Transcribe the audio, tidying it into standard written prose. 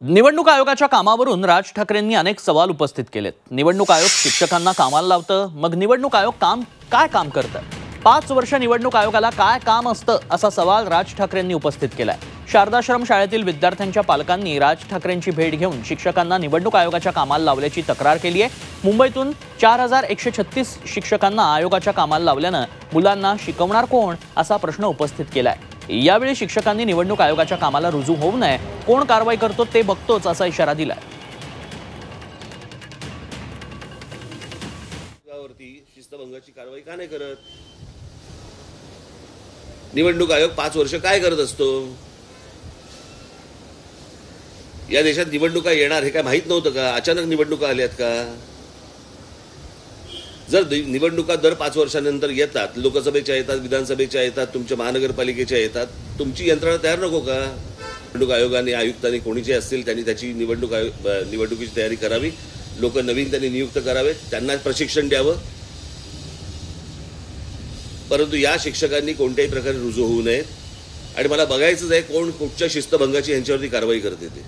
निवडणूक आयोगाच्या कामावरून राज ठाकरेंनी अनेक सवाल उपस्थित केलेत। निवडणूक आयोग शिक्षकांना कामाला लावतं, मग निवडणूक आयोग काय काम करतं? 5 वर्ष निवडणूक आयोगाला काय काम असतं असा सवाल राज ठाकरेंनी उपस्थित केलाय। शारदाश्रम शाळेतील विद्यार्थ्यांच्या पालकांनी राज ठाकरेंची भेट घेऊन शिक्षकांना निवडणूक आयोगाच्या कामाला लावल्याची तक्रार केली आहे। मुंबईतून 4136 शिक्षकांना आयोगाच्या कामाला लावल्यानं मुलांना शिकवणार कोण असा प्रश्न उपस्थित केलाय। यावेळी शिक्षकांनी निवडणूक आयोगाच्या कामाला रुजू होऊ नये, कोण कारवाई करतो ते बघतोच असा इशारा दिलाय। शिस्तभंगाची कारवाई का नाही करत? निवडणूक आयोग 5 वर्ष काय करत असतो? या देशात निवडणुका येणार हे काय माहित नव्हतं का? अचानक निवडणुका आल्यात का? जर निवडणुका दर 5 वर्षानंतर येतात, लोकसभेच्या येतात, विधानसभेच्या येतात, तुमच्या महानगरपालिकेच्या येतात, तुमची यंत्रणा तयार नको का? निवडणूक आयोगाने, आयुक्तांनी, कोणी जे असतील त्यांनी त्याची निवडणुकीची तयारी करावी। लोक नवीन त्यांनी नियुक्त करावेत, त्यांना प्रशिक्षण द्यावं। परंतु या शिक्षकांनी कोणत्याही प्रकारे रुजू होऊ नयेत आणि मला बघायचंच आहे कोण कुठच्या शिस्तभंगाची यांच्यावरती कारवाई करते ते।